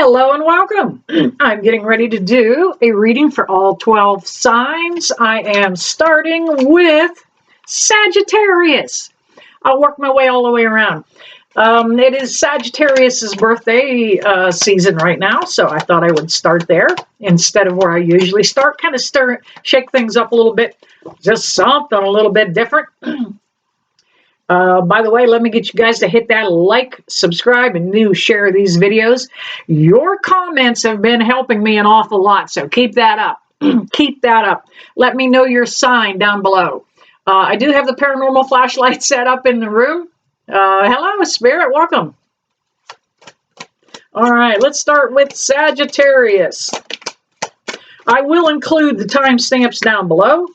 Hello and welcome. I'm getting ready to do a reading for all 12 signs. I am starting with Sagittarius. I'll work my way all the way around. It is Sagittarius's birthday season right now, so I thought I would start there instead of where I usually start. Kind of shake things up a little bit, just something a little bit different. By the way, let me get you guys to hit that like, subscribe, and share these videos. Your comments have been helping me an awful lot, so keep that up. Keep that up. Let me know your sign down below. I do have the paranormal flashlight set up in the room. Hello, Spirit. Welcome. All right, let's start with Sagittarius. I will include the timestamps down below.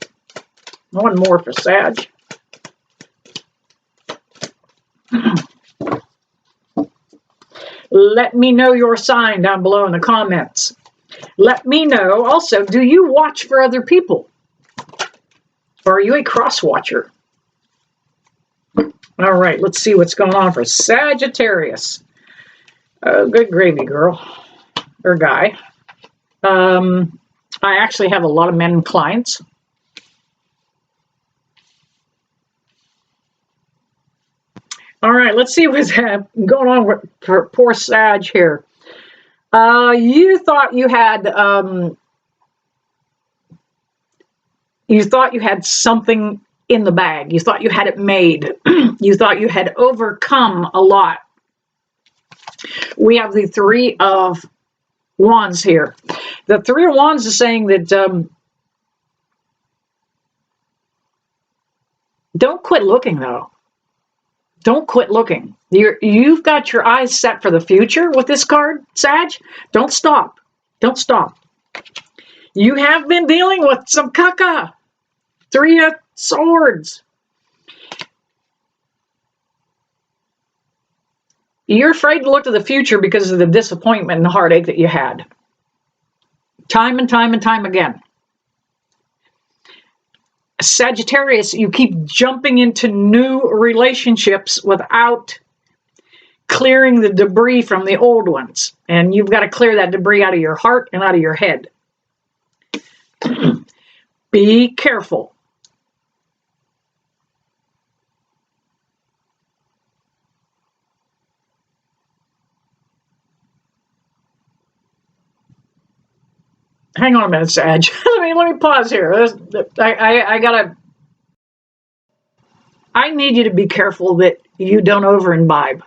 One more for Sag. Let me know your sign down below in the comments. Let me know also, do you watch for other people? Or are you a cross watcher? All right, let's see what's going on for Sagittarius. Oh, good gravy, girl. Or guy. I actually have a lot of men clients. All right, let's see what's going on for poor Sag here. You thought you had something in the bag. You thought you had it made. You thought you had overcome a lot. We have the Three of Wands here. The Three of Wands is saying that don't quit looking, though. Don't quit looking. You've got your eyes set for the future with this card, Sag. Don't stop. Don't stop. You have been dealing with some caca. Three of Swords. You're afraid to look to the future because of the disappointment and the heartache that you had. Time and time and time again. Sagittarius, you keep jumping into new relationships without clearing the debris from the old ones. And you've got to clear that debris out of your heart and out of your head. Be careful. Hang on a minute, Sag. let me pause here. I need you to be careful that you don't over imbibe.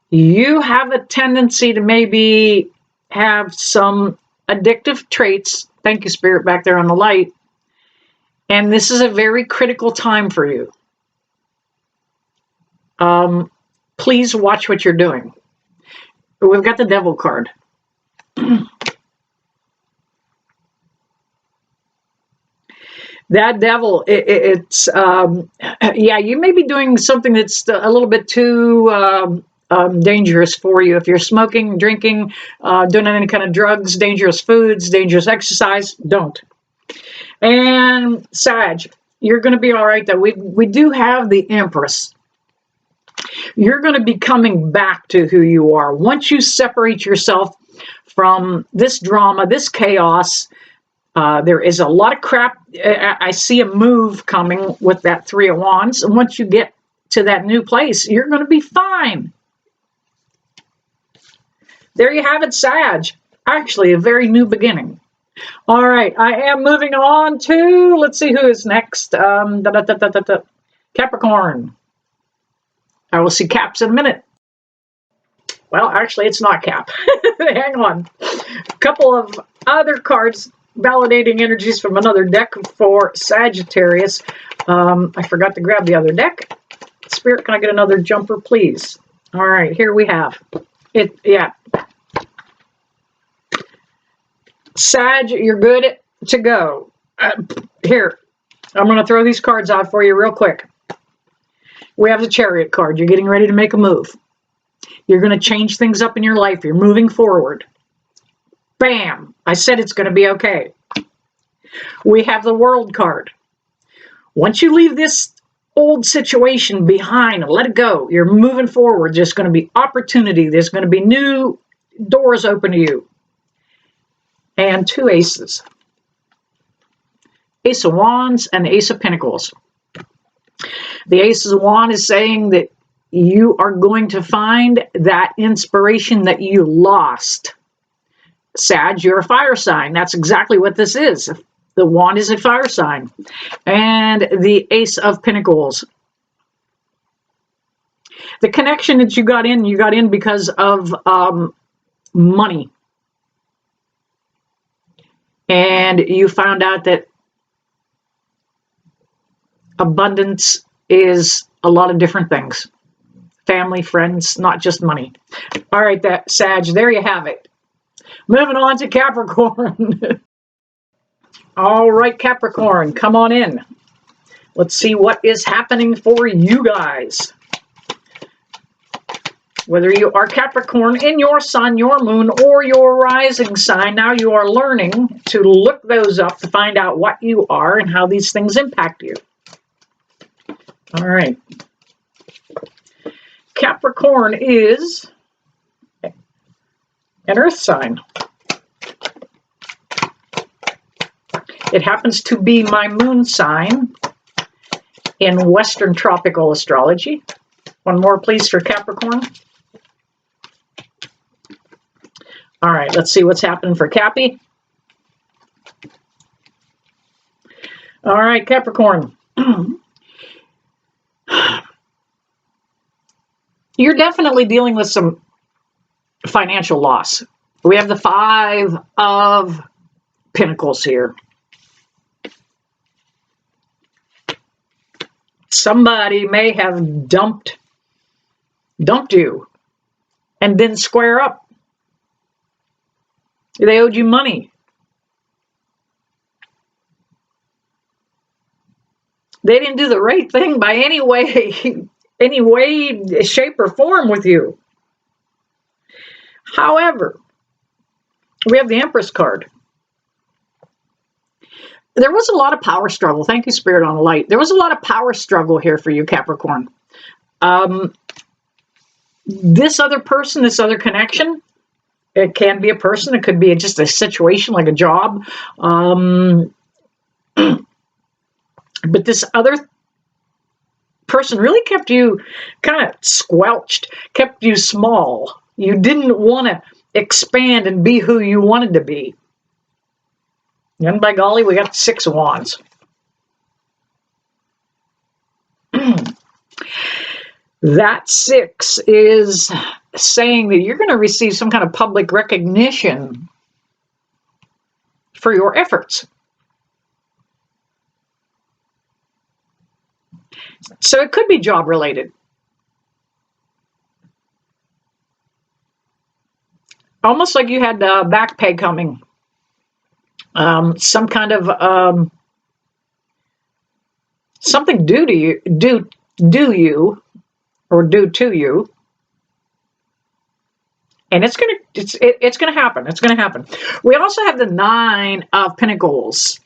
You have a tendency to maybe have some addictive traits. Thank you, Spirit, back there on the light. And this is a very critical time for you. Please watch what you're doing. We've got the Devil card. That devil, yeah, you may be doing something that's a little bit too dangerous for you. If you're smoking, drinking, doing any kind of drugs, dangerous foods, dangerous exercise, don't. And Sag, you're going to be all right, though. We do have the Empress. You're going to be coming back to who you are. Once you separate yourself from this drama, this chaos, there is a lot of crap. I see a move coming with that Three of Wands. And once you get to that new place, you're going to be fine. There you have it, Sag. Actually, a very new beginning. All right, I am moving on to, let's see who is next. Capricorn. I will see Caps in a minute. Well, actually, it's not Cap. Hang on. A couple of other cards. Validating energies from another deck for Sagittarius. I forgot to grab the other deck. Spirit, can I get another jumper, please? All right, here we have it. Yeah. Sag, you're good to go. Here, I'm going to throw these cards out for you real quick. We have the Chariot card. You're getting ready to make a move. You're going to change things up in your life. You're moving forward. Bam! I said it's going to be okay. We have the World card. Once you leave this old situation behind and let it go, you're moving forward. There's going to be opportunity. There's going to be new doors open to you. And 2 aces. Ace of Wands and Ace of Pentacles. The Ace of Wands is saying that you are going to find that inspiration that you lost. Sag, you're a fire sign. That's exactly what this is. The Wand is a fire sign. And the Ace of Pentacles. The connection that you got in because of money. And you found out that abundance is a lot of different things. Family, friends, not just money. All right, that Sag, there you have it. Moving on to Capricorn. All right, Capricorn, come on in. Let's see what is happening for you guys. Whether you are Capricorn in your sun, your moon, or your rising sign, now you are learning to look those up to find out what you are and how these things impact you. All right. Capricorn is an earth sign. It happens to be my moon sign in Western tropical astrology. One more, please, for Capricorn. All right, let's see what's happening for Cappy. All right, Capricorn. You're definitely dealing with some financial loss. We have the 5 of Pentacles here. Somebody may have dumped you and didn't square up. They owed you money. They didn't do the right thing by any way, shape, or form with you. However, we have the Empress card. There was a lot of power struggle. Thank you, Spirit on the Light. There was a lot of power struggle here for you, Capricorn. This other person, this other connection, it can be a person. It could be just a situation like a job. But this other person really kept you kind of squelched, kept you small. You didn't want to expand and be who you wanted to be. And by golly, we got the 6 of Wands. That 6 is saying that you're going to receive some kind of public recognition for your efforts. So it could be job related. Almost like you had back pay coming. Some kind of something due to you, due to you, and it's gonna happen. It's gonna happen. We also have the 9 of Pentacles,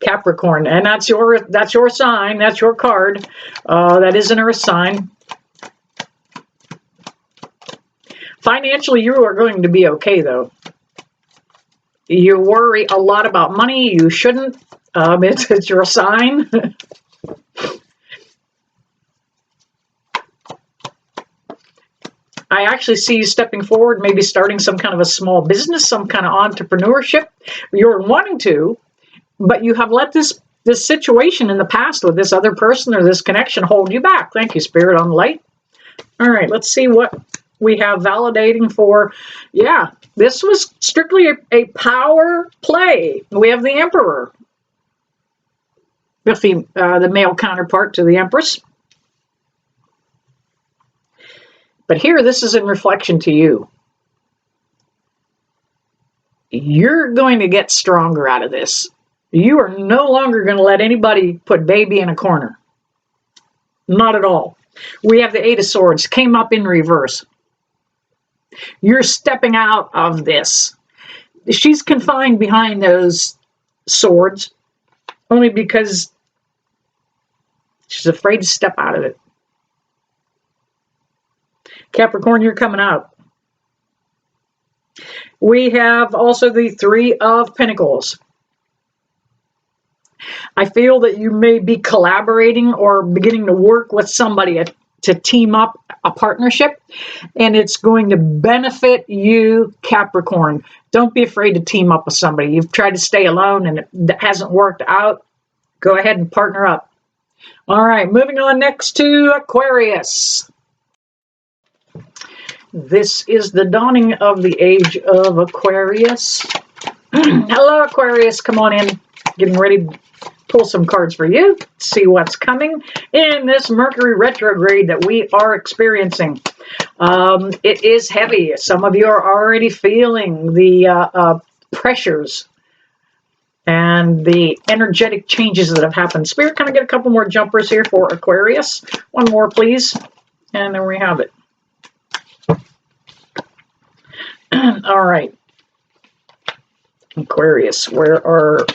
Capricorn, and that's your sign. That's your card. That is an earth sign. Financially, you are going to be okay, though. You worry a lot about money. You shouldn't. It's your sign. I actually see you stepping forward, maybe starting some kind of a small business, some kind of entrepreneurship. You're wanting to, but you have let this situation in the past with this other person or this connection hold you back. Thank you, Spirit on the Light. All right, let's see what we have validating for. Yeah, this was strictly a power play. We have the Emperor, the male counterpart to the Empress. But here, this is in reflection to you. You're going to get stronger out of this. You are no longer going to let anybody put baby in a corner. Not at all. We have the 8 of Swords, came up in reverse. You're stepping out of this. She's confined behind those swords only because she's afraid to step out of it. Capricorn, you're coming out. We have also the Three of Pentacles. I feel that you may be collaborating or beginning to work with somebody to team up a partnership, and it's going to benefit you, Capricorn. Don't be afraid to team up with somebody. You've tried to stay alone and it hasn't worked out. Go ahead and partner up. All right, moving on next to Aquarius. This is the dawning of the age of Aquarius. Hello, Aquarius. Come on in. Getting ready to pull some cards for you. See what's coming in this Mercury retrograde that we are experiencing. It is heavy. Some of you are already feeling the pressures and the energetic changes that have happened. Spirit, can I get a couple more jumpers here for Aquarius? One more, please. And there we have it. All right. Aquarius, where are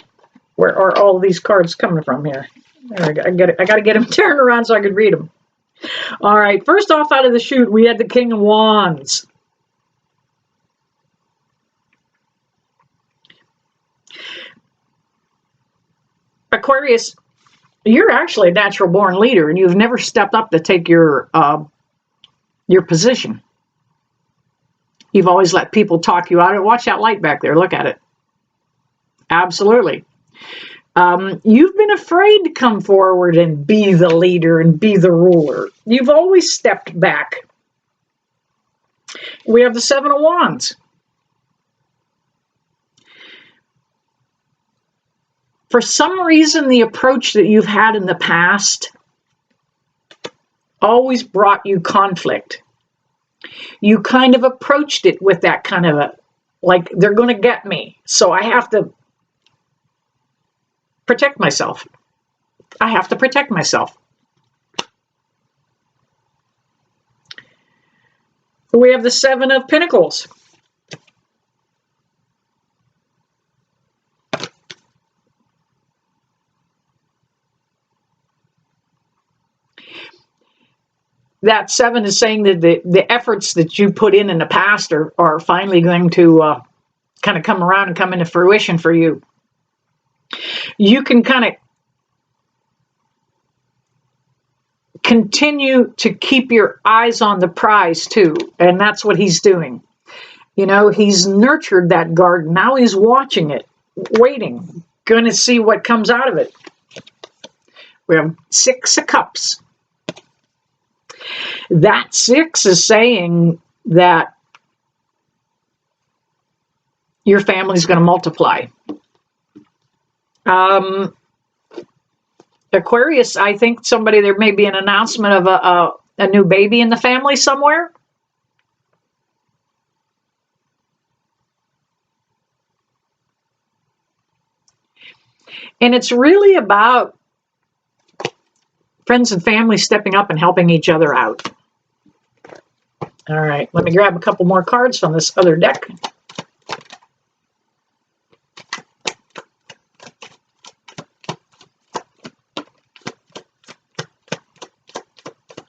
all these cards coming from here? There we go. I got to get them turned around so I could read them. All right. First off, out of the chute, we had the King of Wands. Aquarius, you're actually a natural born leader, and you've never stepped up to take your position. You've always let people talk you out of it. Watch that light back there. Look at it. Absolutely. You've been afraid to come forward and be the leader and be the ruler. You've always stepped back. We have the Seven of Wands. For some reason, the approach that you've had in the past always brought you conflict. You kind of approached it with that kind of a, like, they're going to get me, so I have to protect myself. I have to protect myself. We have the Seven of Pentacles. That seven is saying that the efforts that you put in the past are finally going to kind of come around and come into fruition for you. You can kind of continue to keep your eyes on the prize too, and that's what he's doing. You know, he's nurtured that garden. Now he's watching it, waiting, going to see what comes out of it. We have Six of Cups. That six is saying that your family's going to multiply. Aquarius, I think there may be an announcement of a new baby in the family somewhere. And it's really about friends and family stepping up and helping each other out. All right, let me grab a couple more cards from this other deck.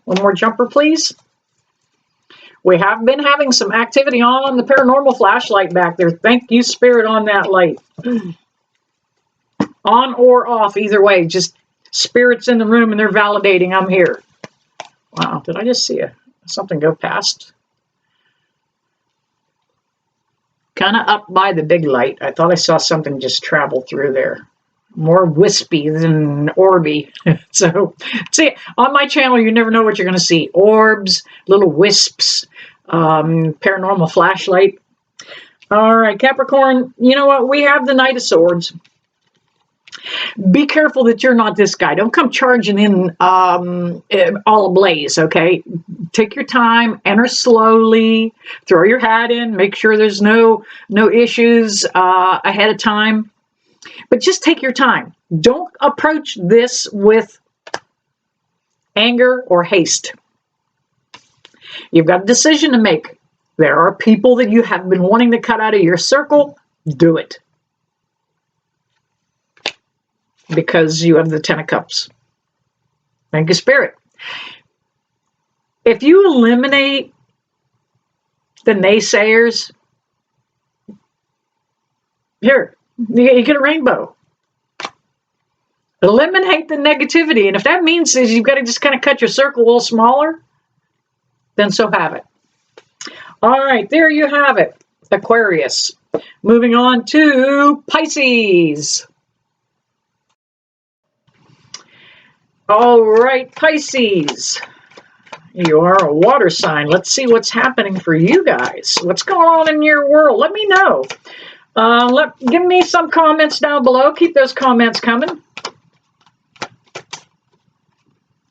One more jumper, please. We have been having some activity on the paranormal flashlight back there. Thank you, Spirit, on that light. On or off, either way. Just Spirit's in the room and they're validating I'm here. Wow, did I just see something go past? Kind of up by the big light. I thought I saw something just travel through there. More wispy than orby. So, see, on my channel, you never know what you're going to see. Orbs, little wisps, paranormal flashlight. All right, Capricorn, you know what? We have the Knight of Swords. Be careful that you're not this guy. Don't come charging in all ablaze, okay? Take your time, enter slowly, throw your hat in, make sure there's no issues ahead of time. But just take your time. Don't approach this with anger or haste. You've got a decision to make. There are people that you have been wanting to cut out of your circle. Do it. Because you have the Ten of Cups. Thank you, Spirit. If you eliminate the naysayers. Here, you get a rainbow. Eliminate the negativity. And if that means is you've got to just kind of cut your circle a little smaller, then so have it. All right, there you have it, Aquarius. Moving on to Pisces. All right, Pisces. You are a water sign. Let's see what's happening for you guys. What's going on in your world? Let me know. Give me some comments down below. Keep those comments coming.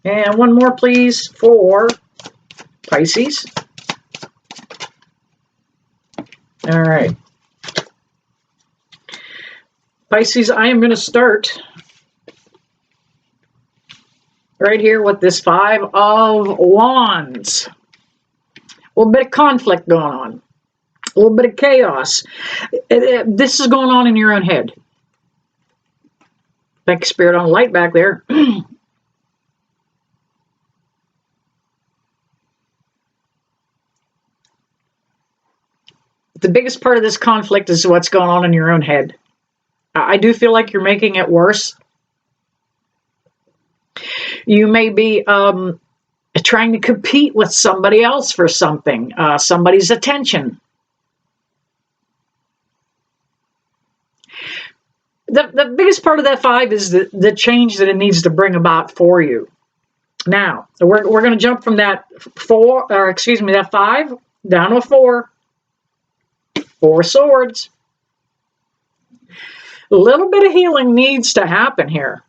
And one more, please, for Pisces. All right. Pisces, I am going to start right here with this Five of Wands. A little bit of conflict going on. A little bit of chaos. This is going on in your own head. Thank you, Spirit, on the light back there. The biggest part of this conflict is what's going on in your own head. I do feel like you're making it worse. You may be trying to compete with somebody else for something, somebody's attention. The biggest part of that five is the change that it needs to bring about for you. Now, we're going to jump from that that five down to a four. Four Swords. A little bit of healing needs to happen here.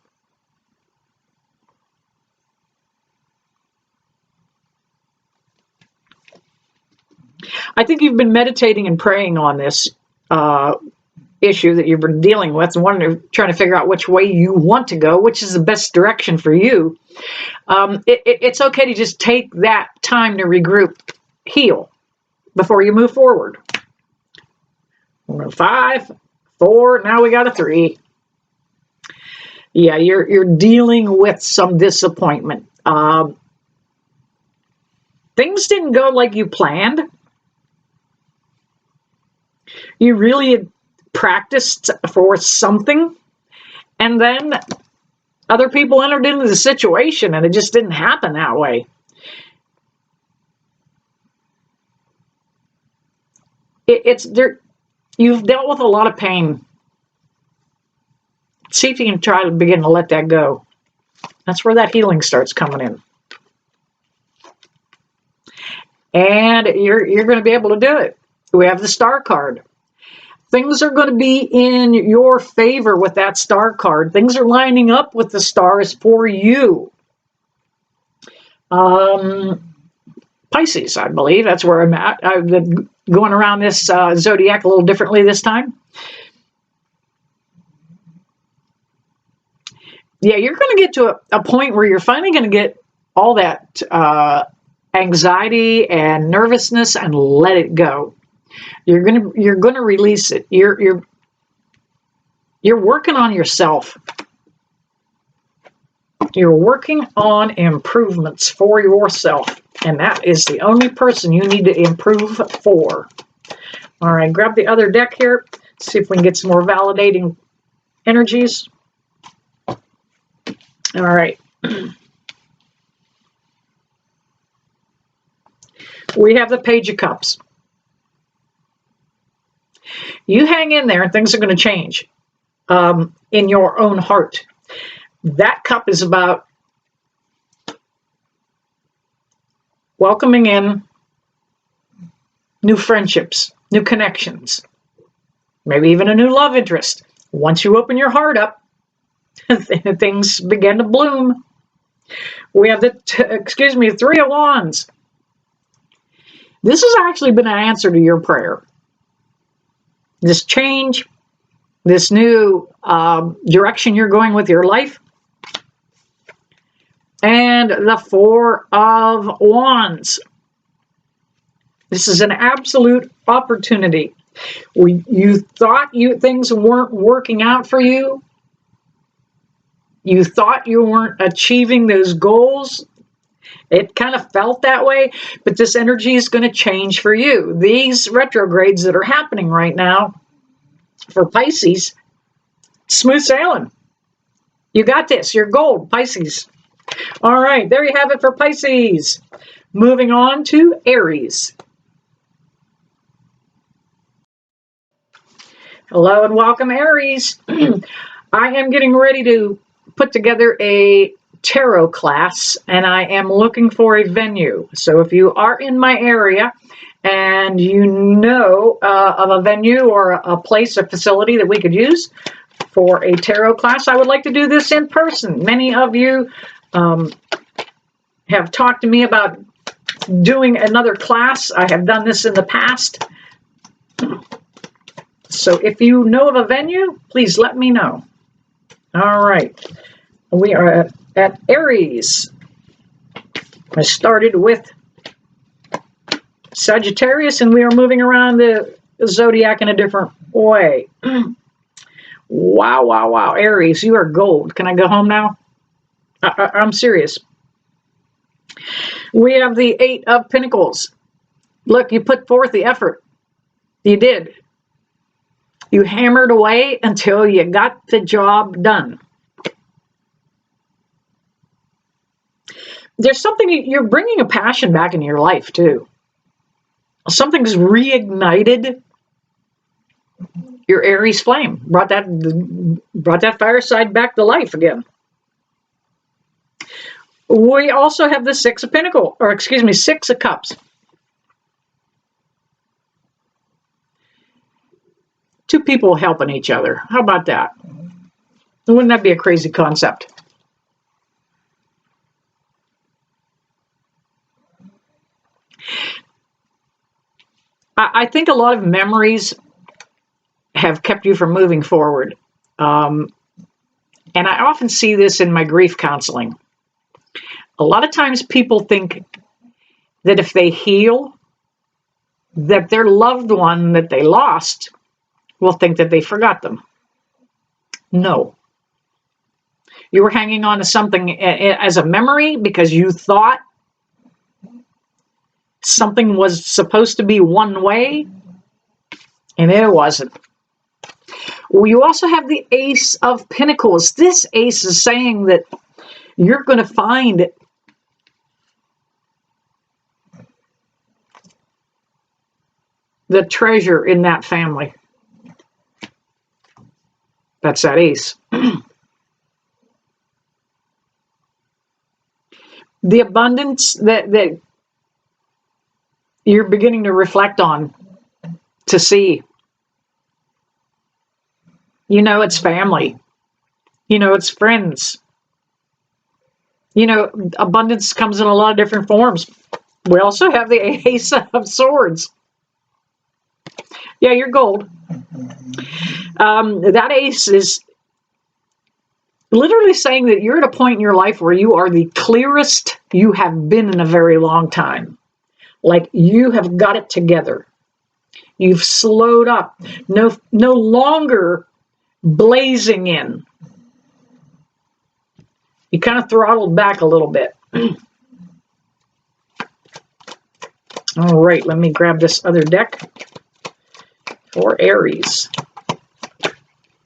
I think you've been meditating and praying on this issue that you've been dealing with and trying to figure out which way you want to go, which is the best direction for you. It's okay to just take that time to regroup, heal, before you move forward. 5, 4, now we got a 3. Yeah, you're dealing with some disappointment. Things didn't go like you planned. You really had practiced for something, and then other people entered into the situation, and it just didn't happen that way. You've dealt with a lot of pain. See if you can try to begin to let that go. That's where that healing starts coming in. And you're going to be able to do it. We have the Star card. Things are going to be in your favor with that Star card. Things are lining up with the stars for you. Pisces, I believe. That's where I'm at. I've been going around this zodiac a little differently this time. Yeah, you're going to get to a point where you're finally going to get all that anxiety and nervousness and let it go. You're going to release it. You're working on yourself. You're working on improvements for yourself. And that is the only person you need to improve for. All right, grab the other deck here. See if we can get some more validating energies. All right. We have the Page of Cups. You hang in there and things are going to change in your own heart. That cup is about welcoming in new friendships, new connections, maybe even a new love interest. Once you open your heart up, things begin to bloom. We have the Three of Wands. This has actually been an answer to your prayer. This change, this new direction you're going with your life. And the Four of Wands. This is an absolute opportunity. You thought things weren't working out for you. You thought you weren't achieving those goals. It kind of felt that way, but this energy is going to change for you. These retrogrades that are happening right now for Pisces, smooth sailing. You got this. You're gold, Pisces. All right, there you have it for Pisces. Moving on to Aries. Hello and welcome, Aries. I am getting ready to put together a tarot class, and I am looking for a venue. So if you are in my area and you know of a venue or a place, a facility that we could use for a tarot class, I would like to do this in person. Many of you have talked to me about doing another class. I have done this in the past. So if you know of a venue, please let me know. All right. We are at Aries. I started with Sagittarius, and we are moving around the zodiac in a different way. Wow, wow, wow. Aries, you are gold. Can I go home now? I'm serious. We have the Eight of Pentacles. Look, you put forth the effort. You did. You hammered away until you got the job done. There's something, you're bringing a passion back into your life too. Something's reignited your Aries flame, brought that fireside back to life again. We also have the Six of Pentacles, or excuse me, Six of Cups. Two people helping each other. How about that? Wouldn't that be a crazy concept? I think a lot of memories have kept you from moving forward. And I often see this in my grief counseling. A lot of times people think that if they heal, that their loved one that they lost will think that they forgot them. No. You were hanging on to something as a memory because you thought something was supposed to be one way, and it wasn't. Well, you also have the Ace of Pentacles. This ace is saying that you're going to find the treasure in that family. That's that ace. The abundance that you're beginning to reflect on, to see. You know, it's family. You know, it's friends. You know, abundance comes in a lot of different forms. We also have the Ace of Swords. Yeah, you're gold. That ace is literally saying that you're at a point in your life where you are the clearest you have been in a very long time. Like you have got it together. You've slowed up. No longer blazing in. You kind of throttled back a little bit. All right, let me grab this other deck for Aries.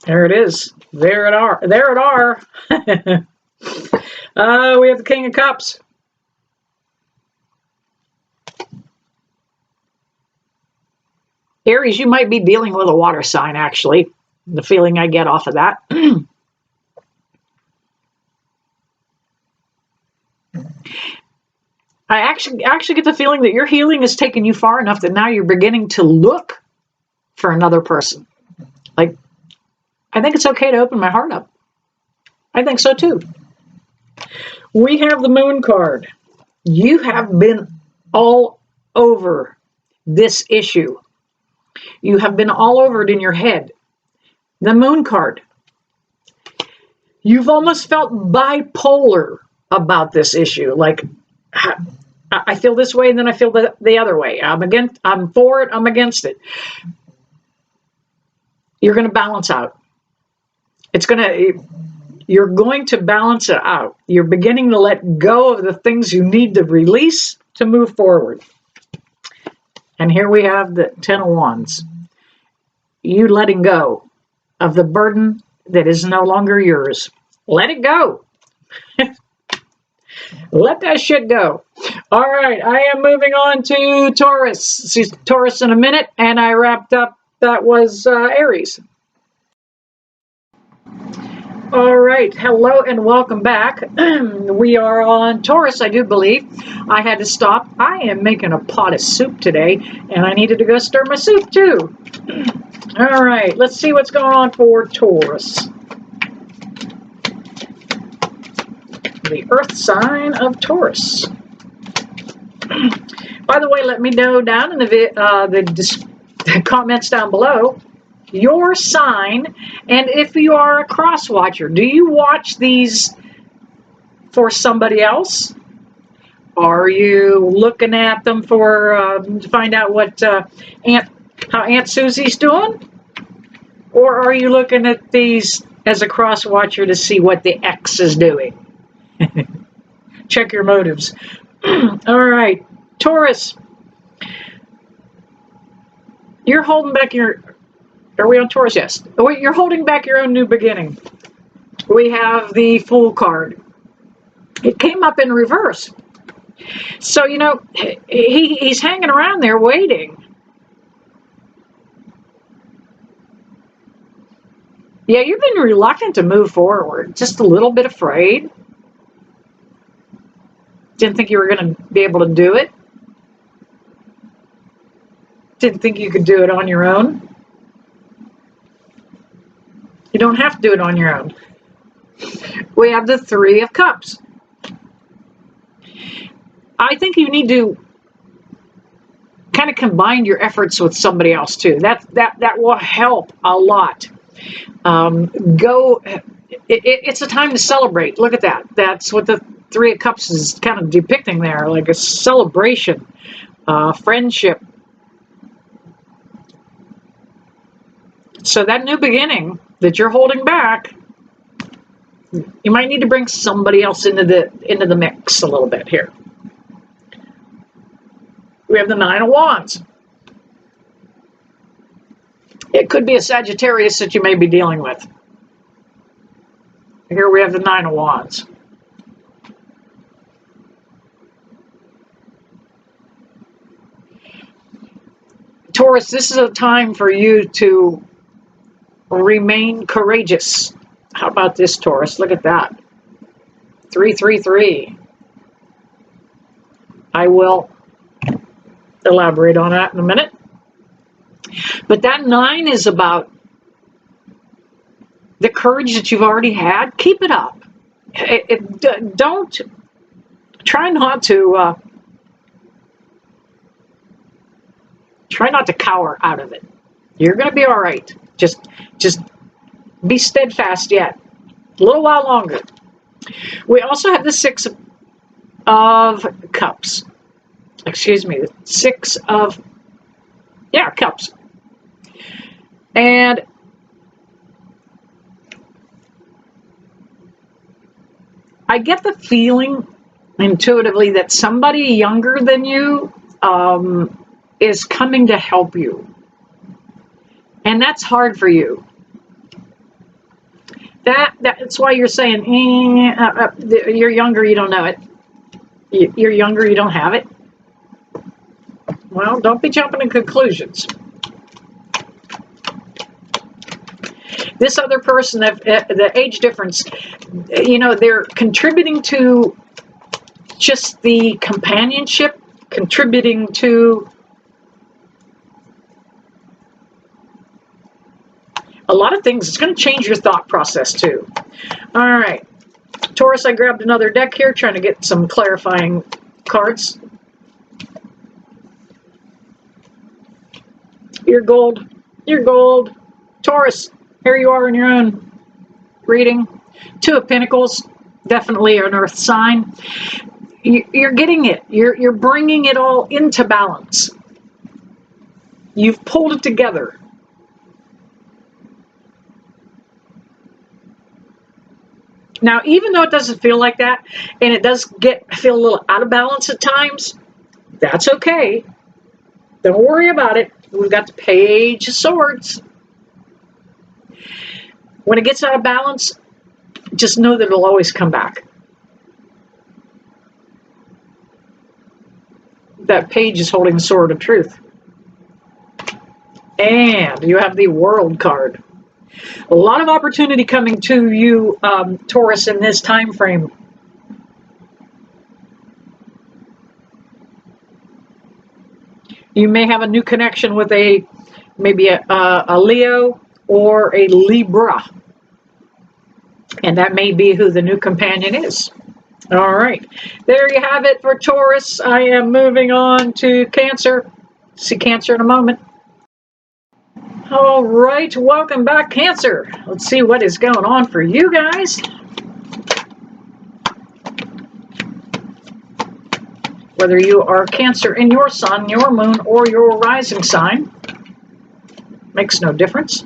There it is. There it are. There it are. We have the King of Cups. Aries, you might be dealing with a water sign, actually. The feeling I get off of that. I actually get the feeling that your healing has taken you far enough that now you're beginning to look for another person. Like, I think it's okay to open my heart up. I think so too. We have the Moon card. You have been all over this issue. You have been all over it in your head. The Moon card. You've almost felt bipolar about this issue. Like, I feel this way and then I feel the other way. I'm for it, I'm against it. You're going to balance out. You're You're going to balance it out. You're beginning to let go of the things you need to release to move forward. And here we have the 10 of Wands. You letting go of the burden that is no longer yours. Let it go. Let that shit go. All right, I am moving on to Taurus. See Taurus in a minute, and I wrapped up. That was Aries. All right, hello and welcome back. We are on Taurus, I do believe. I had to stop. I am making a pot of soup today, and I needed to go stir my soup too. All right, let's see what's going on for Taurus. The earth sign of Taurus. By the way, let me know down in the comments down below your sign, and if you are a cross watcher, do you watch these for somebody else? Are you looking at them for to find out what how Aunt Susie's doing, or are you looking at these as a cross watcher to see what the ex is doing? Check your motives. All right, Taurus, you're holding back your. Are we on Taurus? Yes. You're holding back your own new beginning. We have the Fool card. It came up in reverse. So, you know, he's hanging around there waiting. Yeah, you've been reluctant to move forward. Just a little bit afraid. Didn't think you were going to be able to do it. Didn't think you could do it on your own. You don't have to do it on your own. We have the Three of Cups. I think you need to kind of combine your efforts with somebody else too. That will help a lot. It's a time to celebrate. Look at that. That's what the Three of Cups is kind of depicting there, like a celebration, friendship. So that new beginning that you're holding back, you might need to bring somebody else into the mix a little bit here. We have the Nine of Wands. It could be a Sagittarius that you may be dealing with. Here we have the Nine of Wands. Taurus, this is a time for you to remain courageous. How about this, Taurus? Look at that. 333. I will elaborate on that in a minute. But that 9 is about the courage that you've already had. Keep it up. Don't try not to cower out of it. You're going to be all right. Just be steadfast yet. A little while longer. We also have the Six of Cups. Excuse me, the Six of Cups. And I get the feeling intuitively that somebody younger than you is coming to help you. And that's hard for you. That's why you're saying, you're younger, you don't know it. You're younger, you don't have it. Well, don't be jumping to conclusions. This other person, the age difference, you know, they're contributing to just the companionship, contributing to a lot of things. It's going to change your thought process too. All right, Taurus, I grabbed another deck here, trying to get some clarifying cards. You're gold. You're gold. Taurus, here you are in your own reading. Two of Pentacles, definitely an earth sign. You're getting it. You're bringing it all into balance. You've pulled it together. Now, even though it doesn't feel like that, and it does feel a little out of balance at times, that's okay. Don't worry about it. We've got the Page of Swords. When it gets out of balance, just know that it'll always come back. That page is holding the sword of truth. And you have the World card. A lot of opportunity coming to you, Taurus, in this time frame. You may have a new connection with maybe a Leo or a Libra. And that may be who the new companion is. All right. There you have it for Taurus. I am moving on to Cancer. See Cancer in a moment. All right. Welcome back, Cancer. Let's see what is going on for you guys. Whether you are Cancer in your sun, your moon, or your rising sign, makes no difference.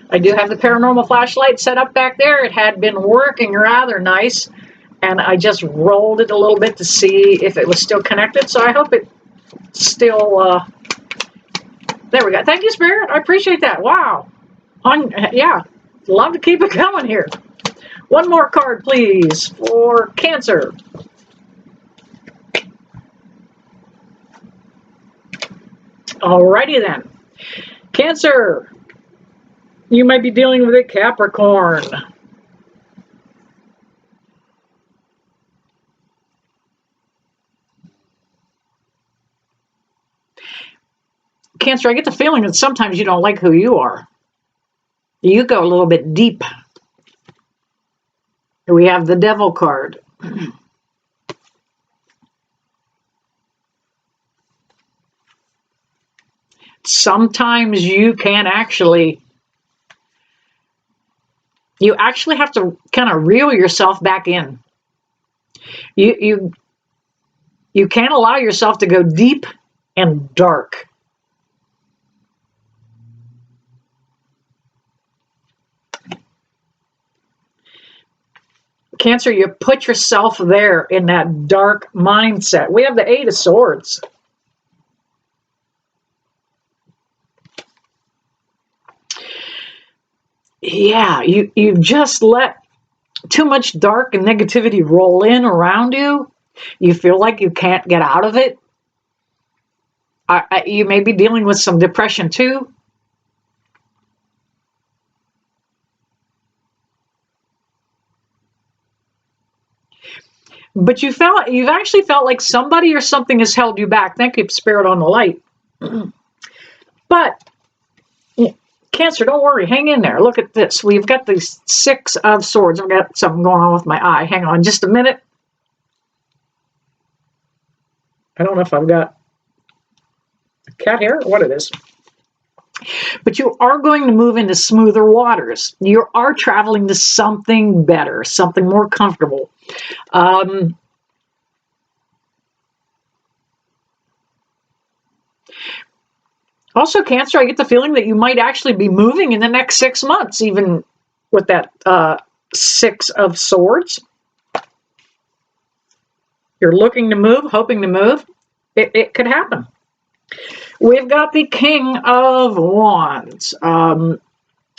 I do have the paranormal flashlight set up back there. It had been working rather nice, and I just rolled it a little bit to see if it was still connected. So I hope it still, there we go. Thank you, Spirit. I appreciate that. Wow. Yeah, love to keep it going here. One more card, please, for Cancer. Alrighty then. Cancer, you might be dealing with a Capricorn. Cancer, I get the feeling that sometimes you don't like who you are. You go a little bit deep. We have the Devil card. Sometimes you actually have to kind of reel yourself back in. You can't allow yourself to go deep and dark. Cancer, you put yourself there in that dark mindset. We have the Eight of Swords. Yeah, you've just let too much dark and negativity roll in around you. You feel like you can't get out of it. You may be dealing with some depression too. But you've actually felt like somebody or something has held you back. Thank you, Spirit, on the light. But Cancer, don't worry. Hang in there. Look at this. We've got the Six of Swords. I've got something going on with my eye. Hang on just a minute. I don't know if I've got a cat hair or what it is. But you are going to move into smoother waters. You are traveling to something better, something more comfortable. Also, Cancer, I get the feeling that you might actually be moving in the next 6 months, even with that Six of Swords. You're looking to move, hoping to move. It could happen. We've got the King of Wands.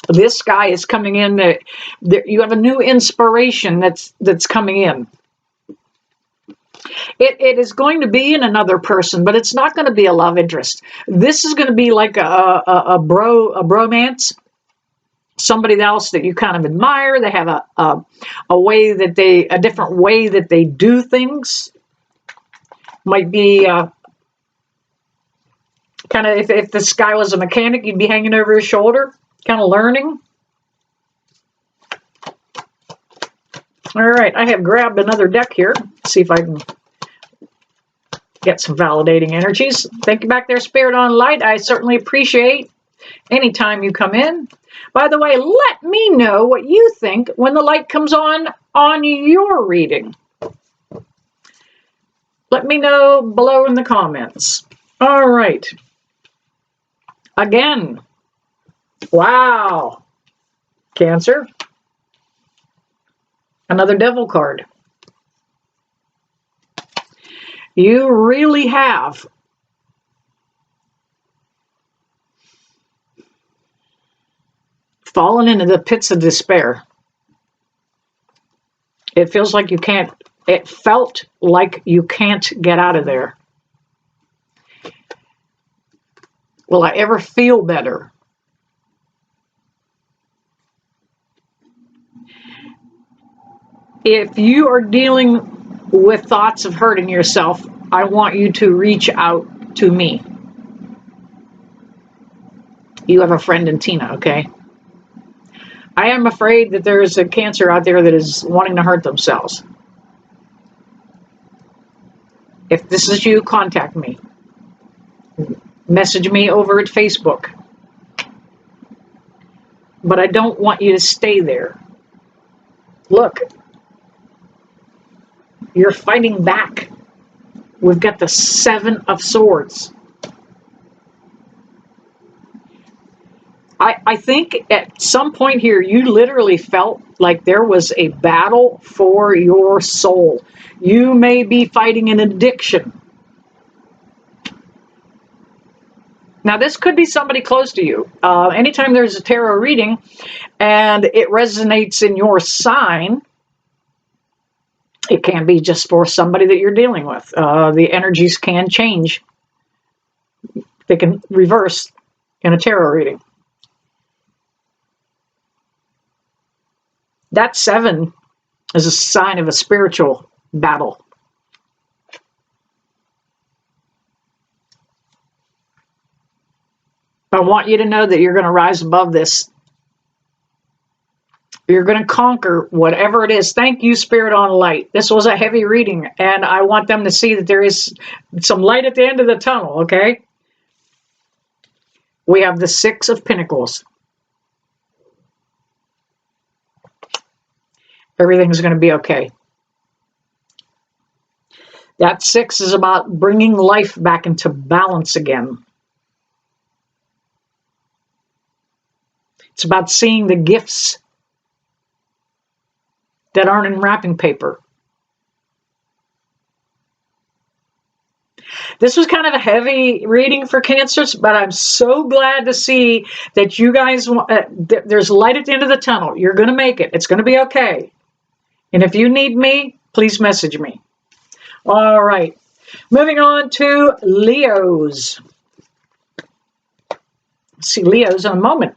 This guy is coming in. You have a new inspiration that's coming in. It is going to be in another person, but it's not going to be a love interest. This is going to be like a bromance. Somebody else that you kind of admire. They have a different way that they do things. Might be kind of if this guy was a mechanic, you'd be hanging over his shoulder, kind of learning. All right, I have grabbed another deck here. See if I can get some validating energies. Thank you back there, Spirit on Light. I certainly appreciate any time you come in. By the way, let me know what you think when the light comes on your reading. Let me know below in the comments. All right. Again, Wow. Cancer. Another devil card. You really have fallen into the pits of despair. It feels like you can't, it felt like you can't get out of there. Will I ever feel better? If you are dealing with thoughts of hurting yourself, I want you to reach out to me. You have a friend in Tina, okay? I am afraid that there is a Cancer out there that is wanting to hurt themselves. If this is you, contact me. Message me over at Facebook. But I don't want you to stay there. Look, you're fighting back. We've got the 7 of Swords. I think at some point here, you literally felt like there was a battle for your soul. You may be fighting an addiction. Now, this could be somebody close to you. Anytime there's a tarot reading and it resonates in your sign, it can be just for somebody that you're dealing with. The energies can change. They can reverse in a tarot reading. That 7 is a sign of a spiritual battle. I want you to know that you're going to rise above this. You're going to conquer whatever it is. Thank you, Spirit on Light. This was a heavy reading, and I want them to see that there is some light at the end of the tunnel, okay? We have the 6 of Pentacles. Everything's going to be okay. That 6 is about bringing life back into balance again. It's about seeing the gifts that aren't in wrapping paper. This was kind of a heavy reading for Cancers, but I'm so glad to see that you guys, there's light at the end of the tunnel. You're going to make it. It's going to be okay. And if you need me, please message me. All right. Moving on to Leos. See Leos in a moment.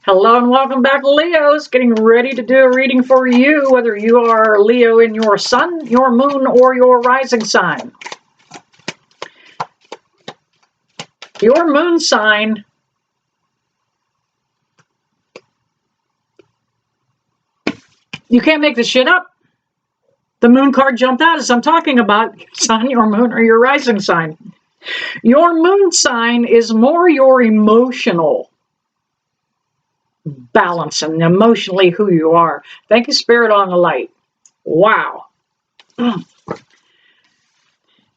Hello and welcome back, Leos. Getting ready to do a reading for you, whether you are Leo in your sun, your moon, or your rising sign. Your moon sign you can't make this shit up. The moon card jumped out as I'm talking about your sun, your moon, or your rising sign. Your moon sign is more your emotional balance and emotionally who you are. Thank you, Spirit on the Light. Wow.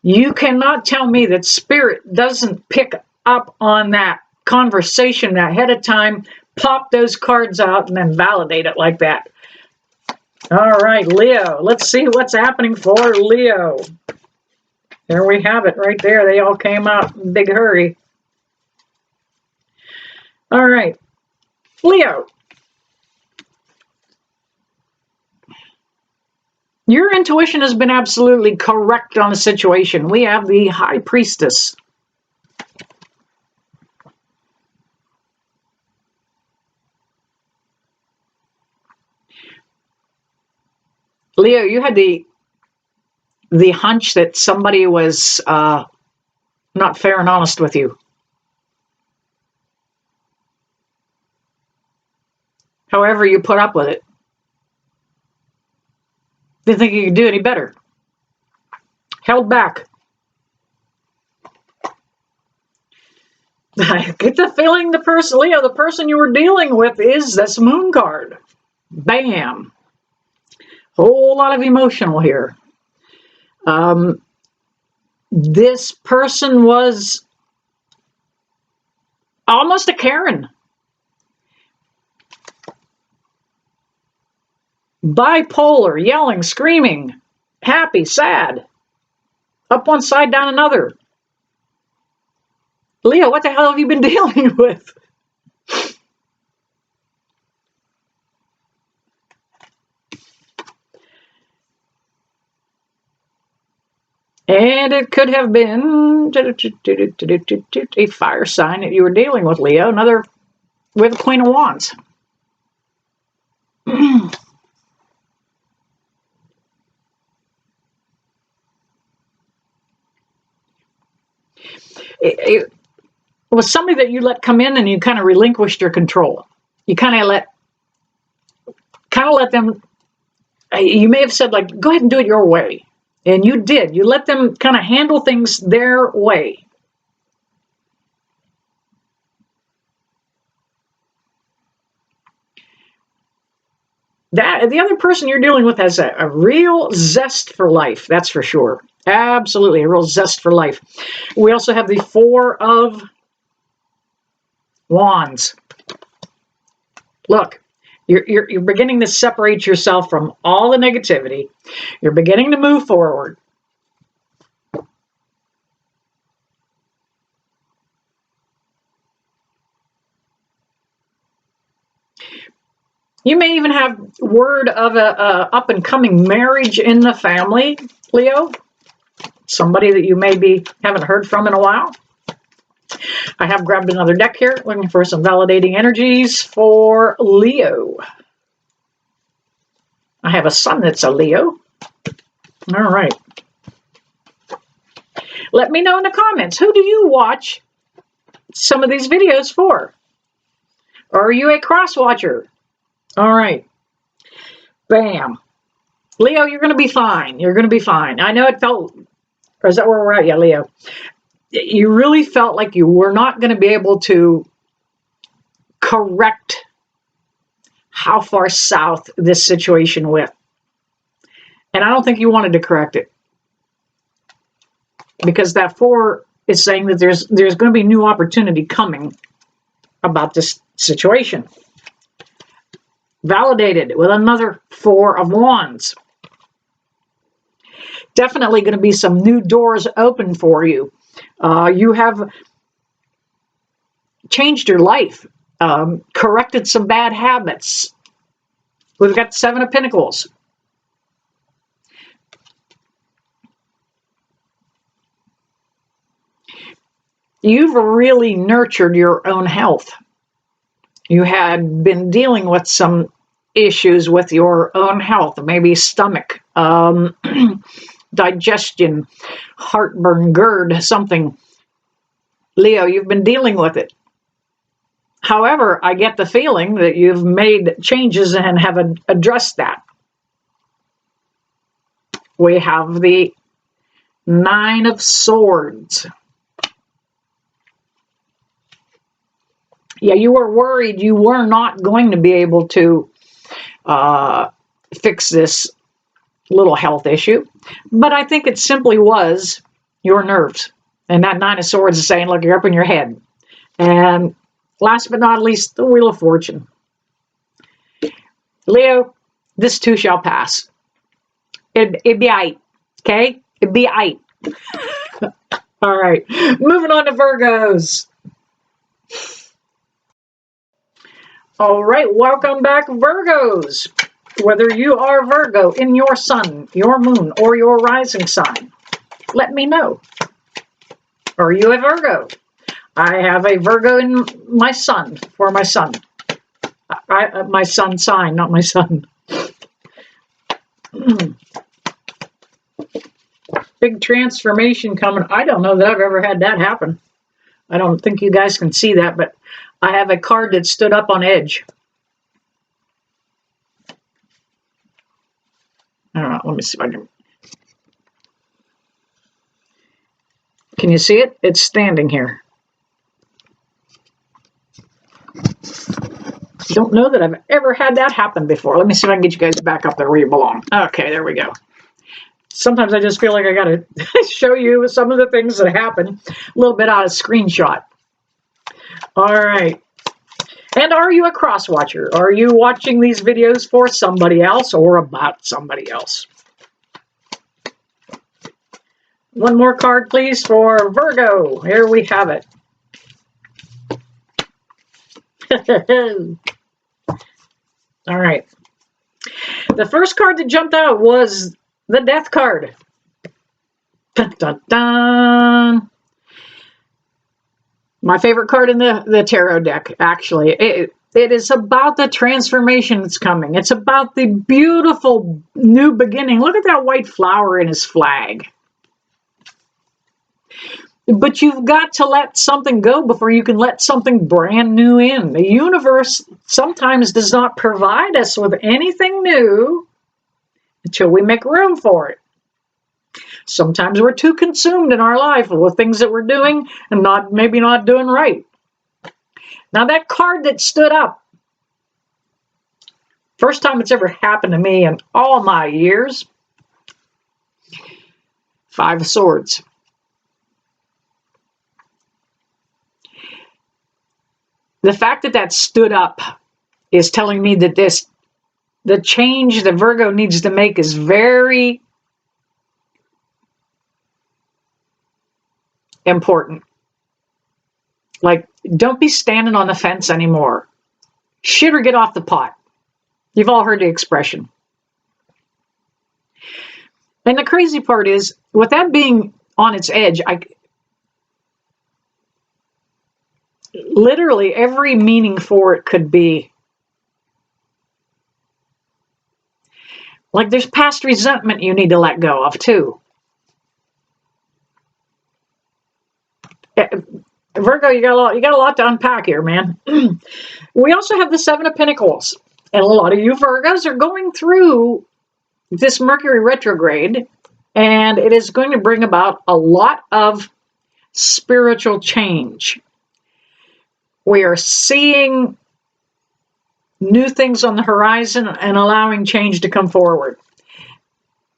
You cannot tell me that Spirit doesn't pick up on that conversation ahead of time, pop those cards out, and then validate it like that. All right, Leo. Let's see what's happening for Leo. There we have it right there. They all came out in a big hurry. All right. Leo. Your intuition has been absolutely correct on the situation. We have the High Priestess. Leo, you had the hunch that somebody was not fair and honest with you. However, you put up with it. Didn't think you could do any better. Held back. I get the feeling the person, Leo, the person you were dealing with is this moon card. Bam. Whole lot of emotional here. This person was Almost a Karen. Bipolar, yelling, screaming, happy, sad. Up one side, down another. Leo, what the hell have you been dealing with? And it could have been a fire sign that you were dealing with, Leo. Another with the Queen of Wands. It was somebody that you let come in and you kind of relinquished your control. You kind of let them, you may have said, like, go ahead and do it your way. And you did. You let them kind of handle things their way. The other person you're dealing with has a real zest for life, that's for sure. Absolutely, a real zest for life. We also have the Four of Wands. Look, you're beginning to separate yourself from all the negativity. You're beginning to move forward. You may even have word of a up-and-coming marriage in the family, Leo. Somebody that you maybe haven't heard from in a while. I have grabbed another deck here, looking for some validating energies for Leo. I have a son that's a Leo. All right. Let me know in the comments, who do you watch some of these videos for? Or are you a cross-watcher? All right. Bam. Leo, you're going to be fine. You're going to be fine. I know it felt, or is that where we're at? Yeah, Leo. You really felt like you were not going to be able to correct how far south this situation went. And I don't think you wanted to correct it. Because that 4 is saying that there's going to be new opportunity coming about this situation. Validated with another 4 of Wands. Definitely going to be some new doors open for you. You have changed your life, corrected some bad habits. We've got 7 of Pentacles. You've really nurtured your own health. You had been dealing with some issues with your own health, maybe stomach, digestion, heartburn, GERD, something. Leo, you've been dealing with it. However, I get the feeling that you've made changes and have addressed that. We have the 9 of Swords. Yeah, you were worried you were not going to be able to fix this little health issue. But I think it simply was your nerves. And that 9 of Swords is saying, look, you're up in your head. And last but not least, the Wheel of Fortune. Leo, this too shall pass. It'd be aight, okay? It'd be aight. All right, moving on to Virgos. All right, welcome back, Virgos. Whether you are Virgo in your sun, your moon, or your rising sign, let me know. Are you a Virgo? I have a Virgo in my sun, for my sun. My sun sign, not my sun. Big transformation coming. I don't know that I've ever had that happen. I don't think you guys can see that, but I have a card that stood up on edge. I don't know. Let me see if I can. Can you see it? It's standing here. I don't know that I've ever had that happen before. Let me see if I can get you guys back up there where you belong. Okay, there we go. Sometimes I just feel like I got to show you some of the things that happen. A little bit out of screenshot. All right. And are you a cross watcher? Are you watching these videos for somebody else or about somebody else? One more card, please, for Virgo. Here we have it. All right. The first card that jumped out was the Death card. Dun, dun, dun. My favorite card in the tarot deck, actually. It is about the transformation that's coming. It's about the beautiful new beginning. Look at that white flower in his flag. But you've got to let something go before you can let something brand new in. The universe sometimes does not provide us with anything new until we make room for it. Sometimes we're too consumed in our life with things that we're doing and maybe not doing right. Now that card that stood up, first time it's ever happened to me in all my years, Five of Swords. The fact that that stood up is telling me that the change that Virgo needs to make is very important. Like, don't be standing on the fence anymore. Shit or get off the pot. You've all heard the expression. And the crazy part is, with that being on its edge, literally every meaning for it could be like there's past resentment you need to let go of too. Virgo, you got a lot to unpack here, man. We also have the Seven of Pentacles, and a lot of you Virgos are going through this Mercury retrograde, and it is going to bring about a lot of spiritual change. We are seeing new things on the horizon and allowing change to come forward.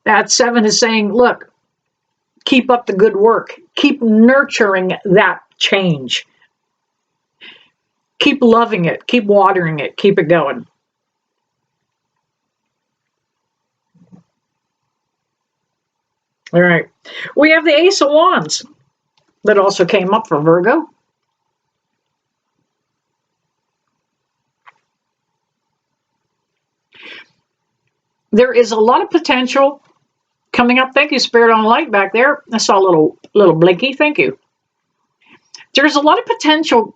That seven is saying, look, keep up the good work. Keep nurturing that change. Keep loving it. Keep watering it. Keep it going. All right. We have the Ace of Wands that also came up for Virgo. There is a lot of potential coming up. Thank you, Spirit on Light back there. I saw a little blinky. Thank you. There's a lot of potential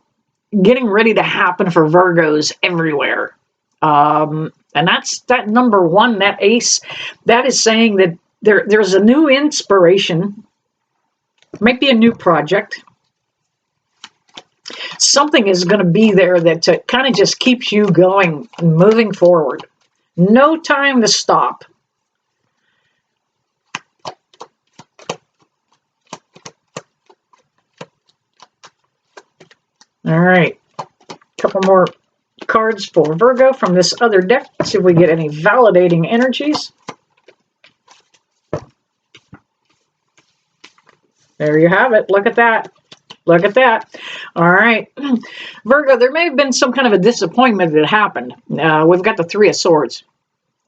getting ready to happen for Virgos everywhere. And that's that number one, that ace, that is saying that there's a new inspiration, might be a new project. Something is going to be there that kind of just keeps you going and moving forward. No time to stop. All right. A couple more cards for Virgo from this other deck. Let's see if we get any validating energies. There you have it. Look at that. Look at that. All right. Virgo, there may have been some kind of a disappointment that happened. We've got the Three of Swords.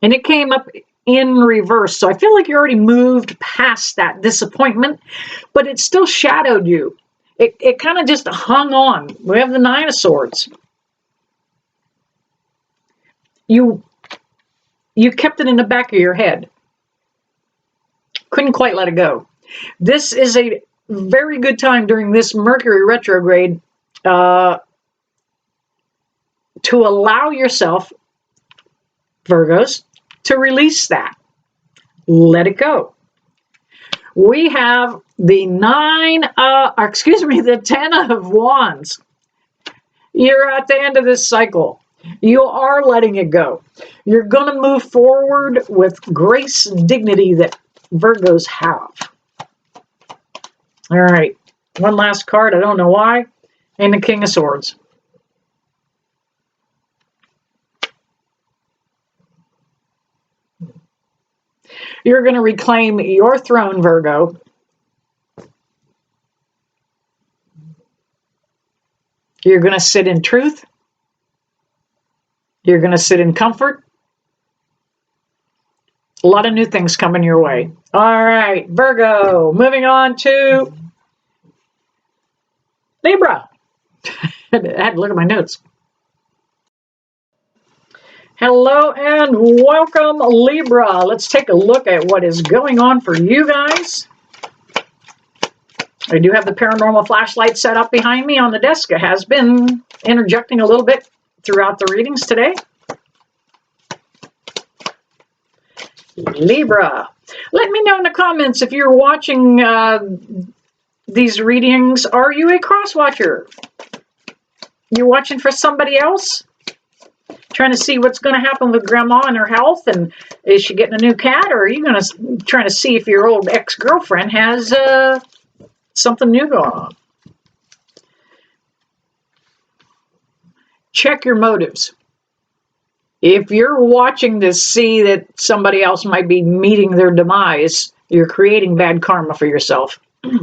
And it came up in reverse. So I feel like you already moved past that disappointment, but it still shadowed you. It kind of just hung on. We have the Nine of Swords. You kept it in the back of your head. Couldn't quite let it go. This is a very good time during this Mercury retrograde to allow yourself, Virgos, to release that. Let it go. We have the the Ten of Wands. You're at the end of this cycle. You are letting it go. You're going to move forward with grace and dignity that Virgos have. All right. One last card. I don't know why. And the King of Swords. You're going to reclaim your throne, Virgo. You're going to sit in truth. You're going to sit in comfort. A lot of new things coming your way. All right, Virgo. Moving on to Libra. I had to look at my notes. Hello and welcome, Libra. Let's take a look at what is going on for you guys. I do have the paranormal flashlight set up behind me on the desk. It has been interjecting a little bit throughout the readings today. Libra. Let me know in the comments if you're watching these readings. Are you a cross watcher? You're watching for somebody else? Trying to see what's going to happen with grandma and her health, and is she getting a new cat, or are you going to trying to see if your old ex-girlfriend has something new going on? Check your motives. If you're watching to see that somebody else might be meeting their demise, you're creating bad karma for yourself. All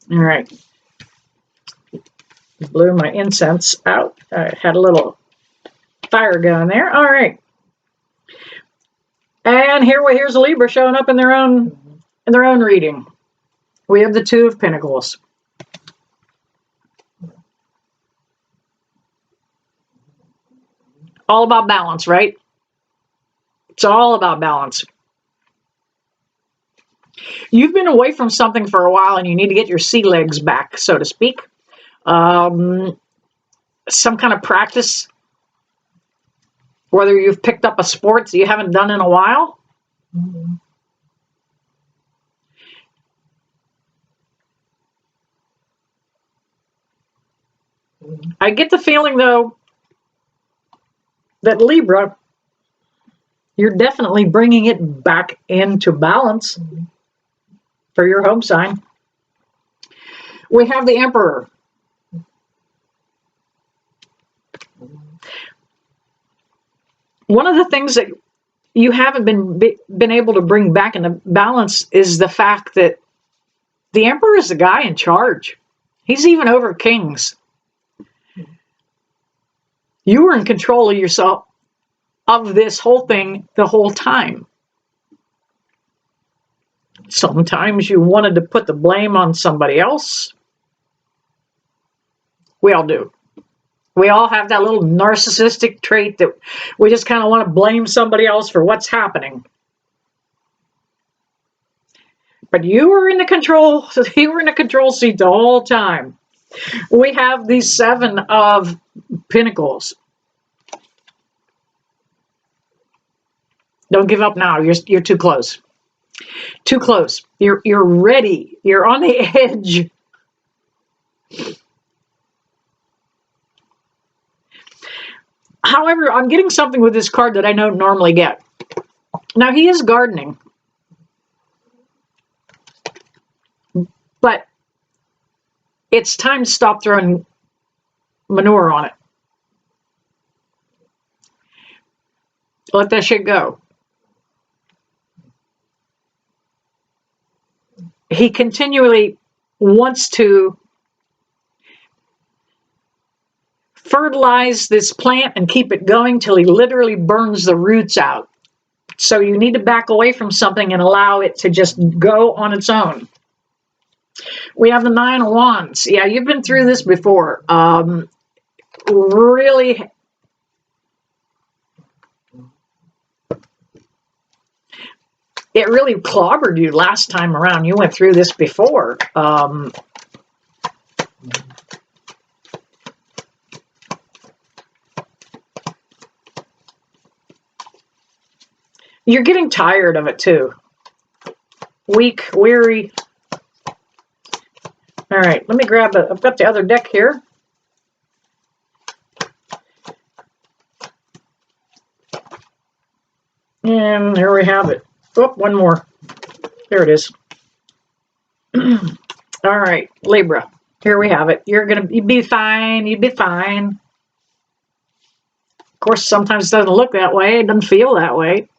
right. Blew my incense out. I had a little fire going there. All right. And here's a Libra showing up in their own reading. We have the Two of Pentacles. All about balance, right? It's all about balance. You've been away from something for a while and you need to get your sea legs back, so to speak. Some kind of practice, whether you've picked up a sport that you haven't done in a while. I get the feeling, though, that Libra, you're definitely bringing it back into balance for your home sign. We have the Emperor. One of the things that you haven't been able to bring back into balance is the fact that the Emperor is the guy in charge. He's even over kings. You were in control of yourself, of this whole thing, the whole time. Sometimes you wanted to put the blame on somebody else. We all do. We all have that little narcissistic trait that we just kind of want to blame somebody else for what's happening. But you were in the control seat the whole time. We have the Seven of Pentacles. Don't give up now. You're too close. Too close. You're ready. You're on the edge. However, I'm getting something with this card that I don't normally get. Now, he is gardening. But it's time to stop throwing manure on it. Let that shit go. He continually wants to fertilize this plant and keep it going till he literally burns the roots out. So you need to back away from something and allow it to just go on its own. We have the Nine of Wands. Yeah, you've been through this before. Really, it really clobbered you last time around. You went through this before. You're getting tired of it too. Weak, weary. All right, let me grab I've got the other deck here. And there we have it. Oh, one more. There it is. All right, Libra. Here we have it. You'd be fine. You'd be fine. Of course, sometimes it doesn't look that way. It doesn't feel that way.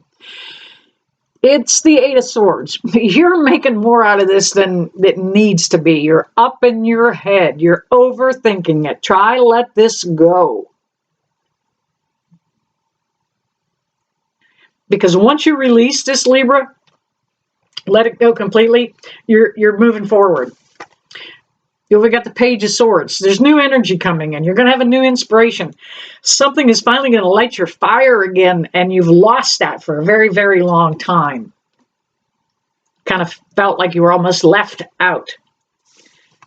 It's the Eight of Swords. You're making more out of this than it needs to be. You're up in your head. You're overthinking it. Try let this go. Because once you release this, Libra, let it go completely, you're moving forward. You've got the Page of Swords. There's new energy coming in. You're going to have a new inspiration. Something is finally going to light your fire again, and you've lost that for a very, very long time. Kind of felt like you were almost left out.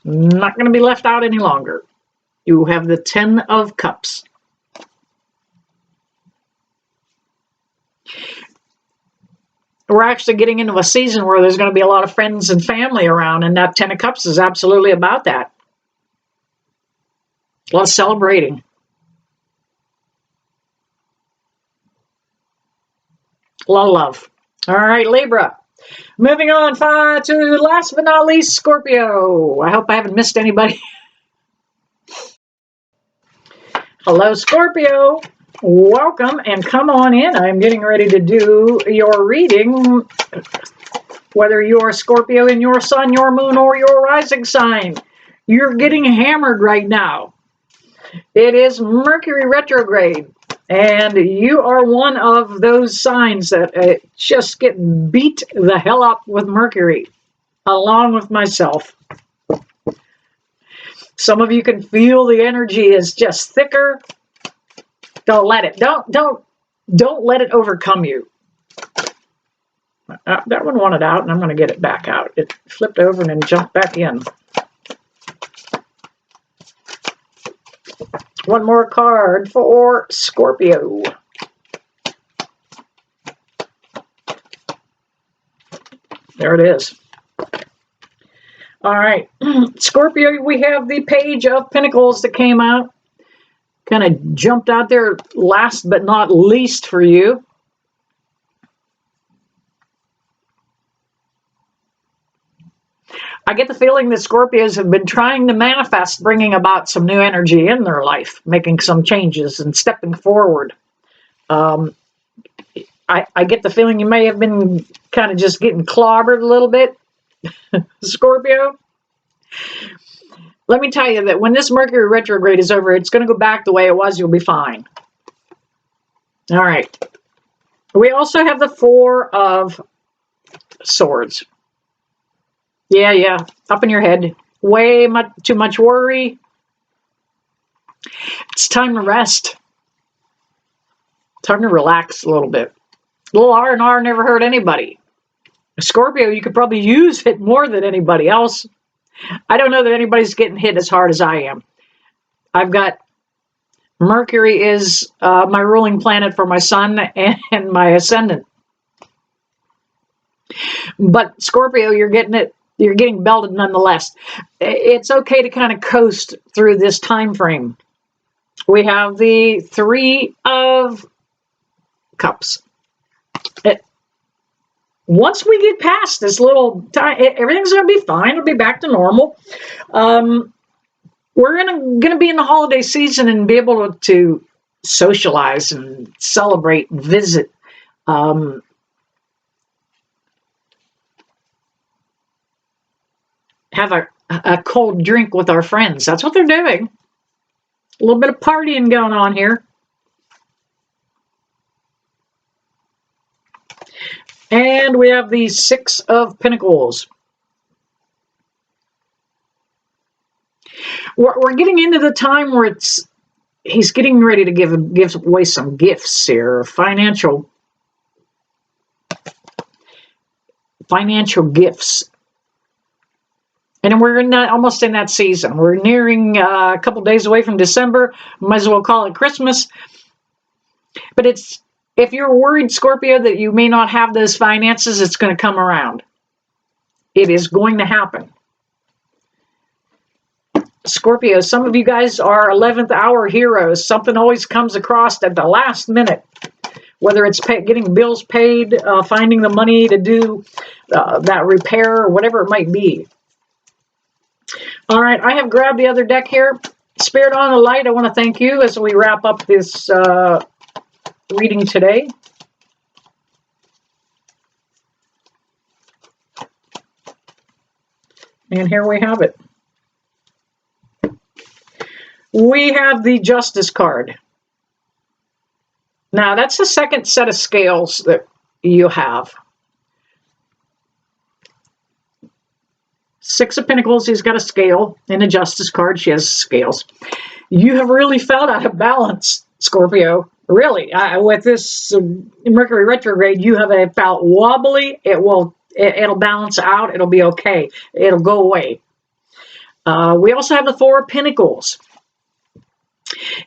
Not going to be left out any longer. You have the Ten of Cups. We're actually getting into a season where there's going to be a lot of friends and family around, and that Ten of Cups is absolutely about that. A lot of celebrating. A lot of love. All right, Libra. Moving on to last but not least, Scorpio. I hope I haven't missed anybody. Hello, Scorpio. Welcome and come on in. I'm getting ready to do your reading, whether you're Scorpio in your sun, your moon, or your rising sign. You're getting hammered right now. It is Mercury retrograde, and you are one of those signs that just get beat the hell up with Mercury, along with myself. Some of you can feel the energy is just thicker. Don't let it. Don't let it overcome you. That one wanted out, and I'm going to get it back out. It flipped over and then jumped back in. One more card for Scorpio. There it is. All right. Scorpio, we have the Page of Pentacles that came out. Kind of jumped out there last but not least for you. I get the feeling that Scorpios have been trying to manifest bringing about some new energy in their life, making some changes and stepping forward. I get the feeling you may have been kind of just getting clobbered a little bit, Scorpio. Let me tell you that when this Mercury retrograde is over, it's going to go back the way it was. You'll be fine. All right. We also have the Four of Swords. Yeah. Up in your head. Way too much worry. It's time to rest. Time to relax a little bit. A little R&R never hurt anybody. Scorpio, you could probably use it more than anybody else. I don't know that anybody's getting hit as hard as I am. I've got Mercury is my ruling planet for my sun and my ascendant. But Scorpio, you're getting it. You're getting belted nonetheless. It's okay to kind of coast through this time frame. We have the Three of Cups. Once we get past this little time, everything's going to be fine. It'll be back to normal. We're going to be in the holiday season and be able to socialize and celebrate and visit. Have a cold drink with our friends. That's what they're doing. A little bit of partying going on here. And we have the Six of Pentacles. We're getting into the time where he's getting ready to give away some gifts here, financial gifts. And we're almost in that season. We're nearing a couple days away from December. Might as well call it Christmas. But if you're worried, Scorpio, that you may not have those finances, it's going to come around. It is going to happen. Scorpio, some of you guys are 11th hour heroes. Something always comes across at the last minute. Whether it's getting bills paid, finding the money to do that repair, or whatever it might be. All right, I have grabbed the other deck here. Spirit on the Light, I want to thank you as we wrap up this reading today. And here we have it. We have the Justice card. Now, that's the second set of scales that you have. Six of Pentacles, he's got a scale. In the Justice card, she has scales. You have really felt out of balance, Scorpio. Really, with this Mercury retrograde, you have felt wobbly. It'll balance out. It'll be okay. It'll go away. We also have the Four of Pentacles.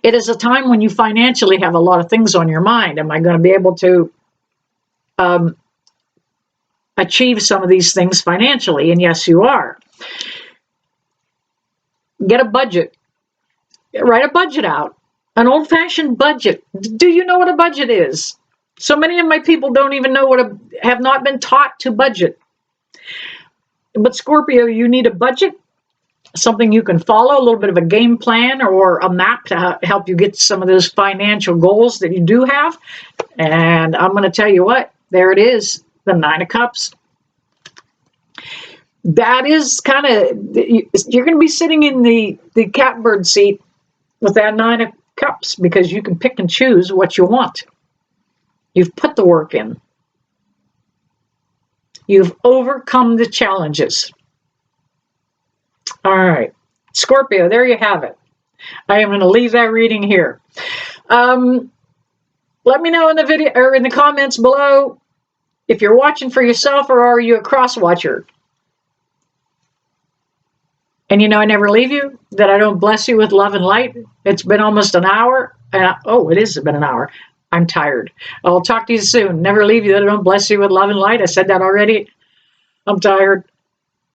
It is a time when you financially have a lot of things on your mind. Am I going to be able to achieve some of these things financially? And yes, you are. Get a budget. Write a budget out. An old-fashioned budget. Do you know what a budget is? So many of my people don't even know have not been taught to budget. But Scorpio, you need a budget, something you can follow, a little bit of a game plan or a map to help you get some of those financial goals that you do have. And I'm going to tell you what, there it is, the Nine of Cups. That is kind of, you're going to be sitting in the catbird seat with that Nine of Cups because you can pick and choose what you want. You've put the work in. You've overcome the challenges. All right, Scorpio, there you have it. I am going to leave that reading here. Let me know in the video or in the comments below if you're watching for yourself or are you a cross watcher. And you know, I never leave you, that I don't bless you with love and light. It's been almost an hour. It has been an hour. I'm tired. I'll talk to you soon. Never leave you, that I don't bless you with love and light. I said that already. I'm tired.